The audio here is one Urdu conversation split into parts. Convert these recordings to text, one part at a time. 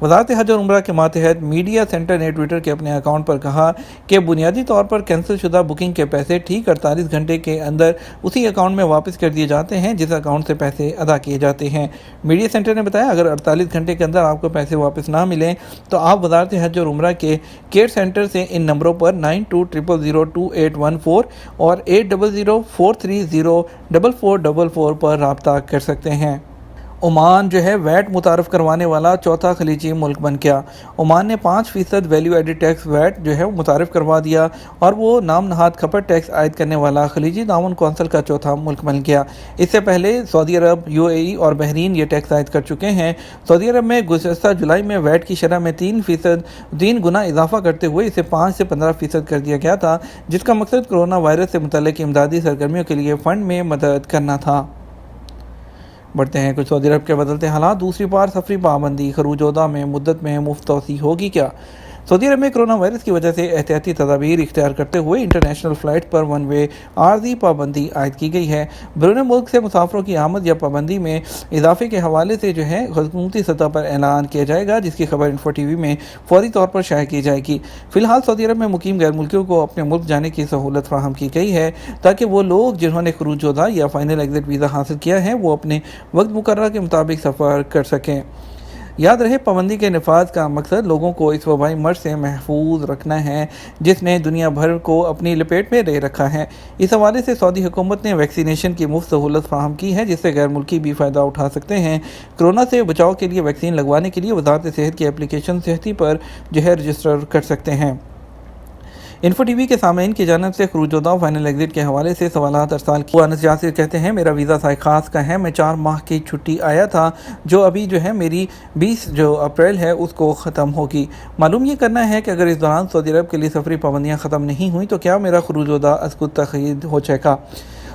وزارت حج اور عمرہ کے ماتحت میڈیا سینٹر نے ٹویٹر کے اپنے اکاؤنٹ پر کہا کہ بنیادی طور پر کینسل شدہ بکنگ کے پیسے ٹھیک 48 گھنٹے کے اندر اسی اکاؤنٹ میں واپس کر دیے جاتے ہیں جس اکاؤنٹ سے پیسے ادا کیے جاتے ہیں۔ میڈیا سینٹر نے بتایا اگر 48 گھنٹے کے اندر آپ کو پیسے واپس نہ ملیں تو آپ وزارت حج اور عمرہ کے کیئر سینٹر سے ان نمبروں پر 9200028114 اور 8004304444 پر رابطہ کر سکتے ہیں۔ عمان جو ہے ویٹ متعارف کروانے والا چوتھا خلیجی ملک بن گیا۔ عمان نے 5% ویلیو ایڈڈ ٹیکس ویٹ جو ہے متعارف کروا دیا اور وہ نام نہاد کھپت ٹیکس عائد کرنے والا خلیجی تعاون کونسل کا چوتھا ملک بن گیا۔ اس سے پہلے سعودی عرب، UAE اور بحرین یہ ٹیکس عائد کر چکے ہیں۔ سعودی عرب میں گزشتہ جولائی میں ویٹ کی شرح میں 3 گنا اضافہ کرتے ہوئے اسے 5 سے 15% کر دیا گیا تھا، جس کا مقصد کرونا وائرس سے متعلق امدادی سرگرمیوں کے لیے فنڈ میں مدد کرنا تھا۔ بڑھتے ہیں کچھ سعودی عرب کے بدلتے حالات۔ دوسری بار سفری پابندی، خروج عہدہ میں مدت میں مفت توسیع ہوگی کیا؟ سعودی عرب میں کرونا وائرس کی وجہ سے احتیاطی تدابیر اختیار کرتے ہوئے انٹرنیشنل فلائٹ پر 1 وے عارضی پابندی عائد کی گئی ہے۔ بیرون ملک سے مسافروں کی آمد یا پابندی میں اضافے کے حوالے سے جو ہے حکومتی سطح پر اعلان کیا جائے گا، جس کی خبر انفو ٹی وی میں فوری طور پر شائع کی جائے گی۔ فی الحال سعودی عرب میں مقیم غیر ملکیوں کو اپنے ملک جانے کی سہولت فراہم کی گئی ہے تاکہ وہ لوگ جنہوں نے خروج عہدہ یا فائنل ایگزٹ ویزا حاصل کیا ہے وہ اپنے وقت مقررہ کے مطابق سفر کر سکیں۔ یاد رہے پابندی کے نفاذ کا مقصد لوگوں کو اس وبائی مرض سے محفوظ رکھنا ہے جس نے دنیا بھر کو اپنی لپیٹ میں لے رکھا ہے۔ اس حوالے سے سعودی حکومت نے ویکسینیشن کی مفت سہولت فراہم کی ہے جس سے غیر ملکی بھی فائدہ اٹھا سکتے ہیں۔ کرونا سے بچاؤ کے لیے ویکسین لگوانے کے لیے وزارت صحت کی اپلیکیشن صحتی پر جو ہے رجسٹر کر سکتے ہیں۔ انفو ٹی وی کے سامعین کی جانب سے خروج عہدہ فائنل ایگزٹ کے حوالے سے سوالات ارسال کیے۔ انس یاسر کہتے ہیں میرا ویزا سائیخاص کا ہے، میں 4 ماہ کی چھٹی آیا تھا جو ابھی جو ہے میری 20 اپریل ہے اس کو ختم ہوگی۔ معلوم یہ کرنا ہے کہ اگر اس دوران سعودی عرب کے لیے سفری پابندیاں ختم نہیں ہوئیں تو کیا میرا خروج عہدہ اسقط تخید ہو جائے گا؟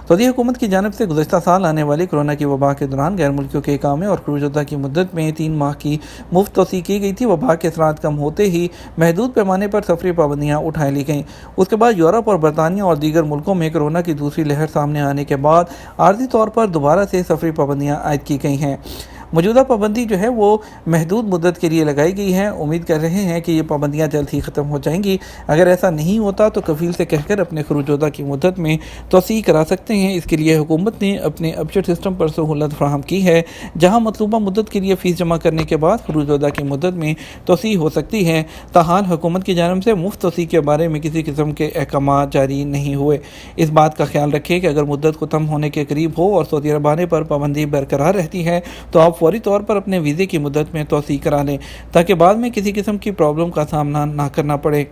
سعودی حکومت کی جانب سے گزشتہ سال آنے والی کورونا کی وبا کے دوران غیر ملکیوں کے اقامے اور خروج عہدہ کی مدت میں 3 ماہ کی مفت توسیع کی گئی تھی۔ وبا کے اثرات کم ہوتے ہی محدود پیمانے پر سفری پابندیاں اٹھا لی گئیں۔ اس کے بعد یورپ اور برطانیہ اور دیگر ملکوں میں کورونا کی دوسری لہر سامنے آنے کے بعد عارضی طور پر دوبارہ سے سفری پابندیاں عائد کی گئی ہیں۔ موجودہ پابندی جو ہے وہ محدود مدت کے لیے لگائی گئی ہے۔ امید کر رہے ہیں کہ یہ پابندیاں جلد ہی ختم ہو جائیں گی۔ اگر ایسا نہیں ہوتا تو کفیل سے کہہ کر اپنے خروج عہدہ کی مدت میں توسیع کرا سکتے ہیں۔ اس کے لیے حکومت نے اپنے ابجٹ سسٹم پر سہولت فراہم کی ہے جہاں مطلوبہ مدت کے لیے فیس جمع کرنے کے بعد خروج عہدہ کی مدت میں توسیع ہو سکتی ہے۔ تاحال حکومت کی جانب سے مفت توسیع کے بارے میں کسی قسم کے احکامات جاری نہیں ہوئے۔ اس بات کا خیال رکھیں کہ اگر مدت ختم ہونے کے قریب ہو اور سعودی عرب آنے پر پابندی برقرار رہتی ہے تو آپ فوری طور پر اپنے ویزے کی مدت میں توسیع کرا لیں تاکہ بعد میں کسی قسم کی پرابلم کا سامنا نہ کرنا پڑے۔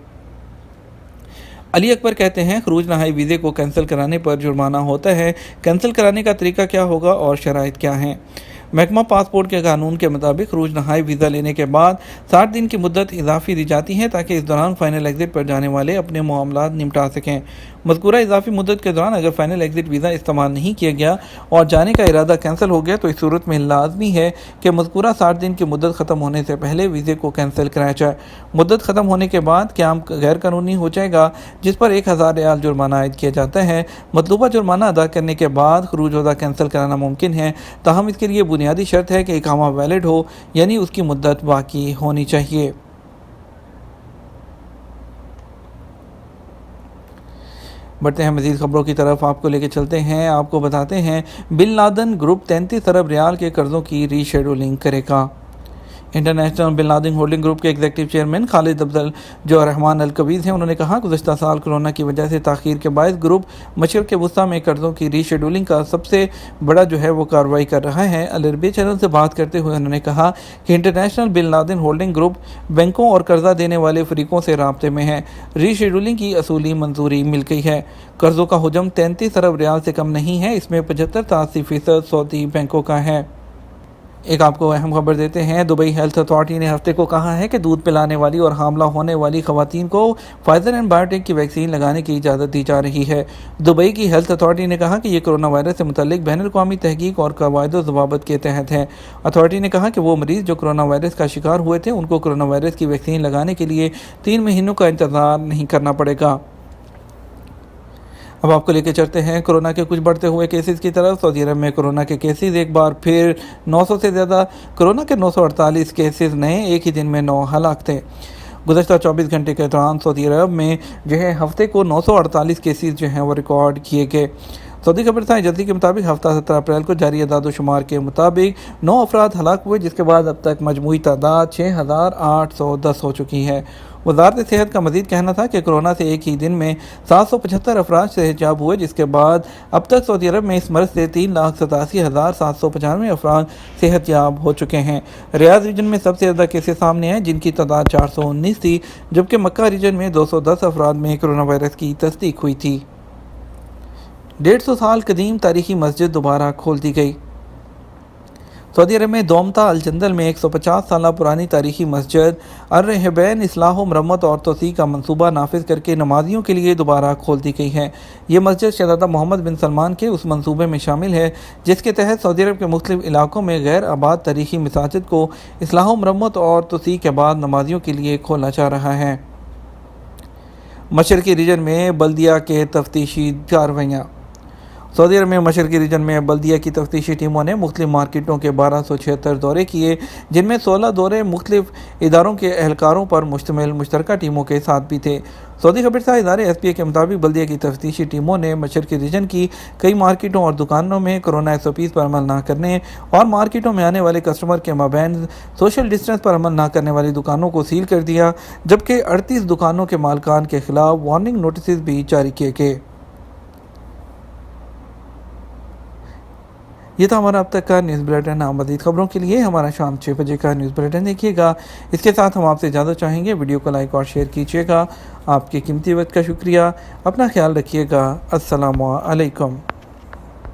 علی اکبر کہتے ہیں خروج نہائی ویزے کو کینسل کرانے پر جرمانہ ہوتا ہے، کینسل کرانے کا طریقہ کیا ہوگا اور شرائط کیا ہیں؟ محکمہ پاسپورٹ کے قانون کے مطابق خروج نہائی ویزا لینے کے بعد 60 دن کی مدت اضافی دی جاتی ہے تاکہ اس دوران فائنل ایگزٹ پر جانے والے اپنے معاملات نمٹا سکیں۔ مذکورہ اضافی مدت کے دوران اگر فائنل ایگزٹ ویزا استعمال نہیں کیا گیا اور جانے کا ارادہ کینسل ہو گیا تو اس صورت میں لازمی ہے کہ مذکورہ 60 دن کی مدت ختم ہونے سے پہلے ویزے کو کینسل کرایا جائے۔ مدت ختم ہونے کے بعد قیام غیر قانونی ہو جائے گا جس پر 1000 ریال جرمانہ عائد کیا جاتا ہے۔ مطلوبہ جرمانہ ادا کرنے کے بعد خروج عہدہ کینسل کرانا ممکن ہے، تاہم اس کے لیے بنیادی شرط ہے کہ اقامہ ویلڈ ہو، یعنی اس کی مدت باقی ہونی چاہیے۔ بڑھتے ہیں مزید خبروں کی طرف، آپ کو لے کے چلتے ہیں۔ آپ کو بتاتے ہیں بن لادن گروپ 33 ارب ریال کے قرضوں کی ری شیڈولنگ کرے گا۔ International Bin Laden holding group کے executive chairman Khalid Abd Al Rahman القویز ہیں۔ انہوں نے کہا گزشتہ سال کورونا کی وجہ سے تاخیر کے باعث گروپ مشرق وسطیٰ میں قرضوں کی ری شیڈولنگ کا سب سے بڑا جو ہے وہ کارروائی کر رہا ہے۔ العربیہ چینل سے بات کرتے ہوئے انہوں نے کہا کہ international Bin Laden holding Group بینکوں اور قرضہ دینے والے فریقوں سے رابطے میں ہے۔ ری شیڈولنگ کی اصولی منظوری مل گئی ہے۔ قرضوں کا حجم 33 ارب ریال سے کم نہیں ہے، اس میں 75-80% سعودی بینکوں کا ہے۔ ایک آپ کو اہم خبر دیتے ہیں، دبئی ہیلتھ اتھارٹی نے ہفتے کو کہا ہے کہ دودھ پلانے والی اور حاملہ ہونے والی خواتین کو فائزر اینڈ بائیو ٹیک کی ویکسین لگانے کی اجازت دی جا رہی ہے۔ دبئی کی ہیلتھ اتھارٹی نے کہا کہ یہ کورونا وائرس سے متعلق بین الاقوامی تحقیق اور قواعد و ضوابط کے تحت ہے۔ اتھارٹی نے کہا کہ وہ مریض جو کورونا وائرس کا شکار ہوئے تھے ان کو کورونا وائرس کی ویکسین لگانے کے لیے 3 مہینوں کا انتظار نہیں کرنا پڑے گا۔ اب آپ کو لے کے چلتے ہیں کورونا کے کچھ بڑھتے ہوئے کیسز کی طرف۔ سعودی عرب میں کورونا کے کیسز ایک بار پھر 900 سے زیادہ۔ کورونا کے 948 کیسز نئے، ایک ہی دن میں 9 ہلاک تھے۔ گزشتہ 24 گھنٹے کے دوران سعودی عرب میں ہفتے کو 948 کیسز وہ ریکارڈ کیے گئے۔ سعودی خبرساں ایجنسی کے مطابق ہفتہ 17 اپریل کو جاری اعداد و شمار کے مطابق 9 افراد ہلاک ہوئے، جس کے بعد اب تک مجموعی تعداد 6810 ہو چکی ہے۔ وزارت صحت کا مزید کہنا تھا کہ کورونا سے ایک ہی دن میں 775 افراد صحت یاب ہوئے، جس کے بعد اب تک سعودی عرب میں اس مرض سے 3,87,795 افراد صحت یاب ہو چکے ہیں۔ ریاض ریجن میں سب سے زیادہ کیسز سامنے ہیں، جن کی تعداد 419 تھی، جبکہ مکہ ریجن میں 210 افراد میں کورونا وائرس کی تصدیق ہوئی تھی۔ 150 سال قدیم تاریخی مسجد دوبارہ کھول دی گئی۔ سعودی عرب میں دومتا الجندل میں 150 سالہ پرانی تاریخی مسجد الرحبین اصلاح و مرمت اور توسیع کا منصوبہ نافذ کر کے نمازیوں کے لیے دوبارہ کھول دی گئی ہے۔ یہ مسجد شہزادہ محمد بن سلمان کے اس منصوبے میں شامل ہے جس کے تحت سعودی عرب کے مختلف علاقوں میں غیر آباد تاریخی مساجد کو اصلاح و مرمت اور توسیع کے بعد نمازیوں کے لیے کھولا جا رہا ہے۔ مشرقی ریجن میں بلدیہ کے تفتیشی کارروائیاں۔ سعودی عرب میں مشرقی ریجن میں بلدیہ کی تفتیشی ٹیموں نے مختلف مارکیٹوں کے 1276 دورے کیے، جن میں 16 دورے مختلف اداروں کے اہلکاروں پر مشتمل مشترکہ ٹیموں کے ساتھ بھی تھے۔ سعودی خبرساں ادارے SPA کے مطابق بلدیہ کی تفتیشی ٹیموں نے مشرقی ریجن کی کئی مارکیٹوں اور دکانوں میں کورونا SOPs پر عمل نہ کرنے اور مارکیٹوں میں آنے والے کسٹمر کے مابین سوشل ڈسٹنس پر عمل نہ کرنے والی دکانوں کو سیل کر دیا، جبکہ 38 دکانوں کے مالکان کے خلاف وارننگ نوٹسز بھی جاری کیے گئے۔ یہ تھا ہمارا اب تک کا نیوز بلیٹن۔ مزید خبروں کے لیے ہمارا شام 6 بجے کا نیوز بلیٹن دیکھیے گا۔ اس کے ساتھ ہم آپ سے اجازت چاہیں گے، ویڈیو کو لائک اور شیئر کیجیے گا۔ آپ کے قیمتی وقت کا شکریہ۔ اپنا خیال رکھیے گا۔ السلام علیکم۔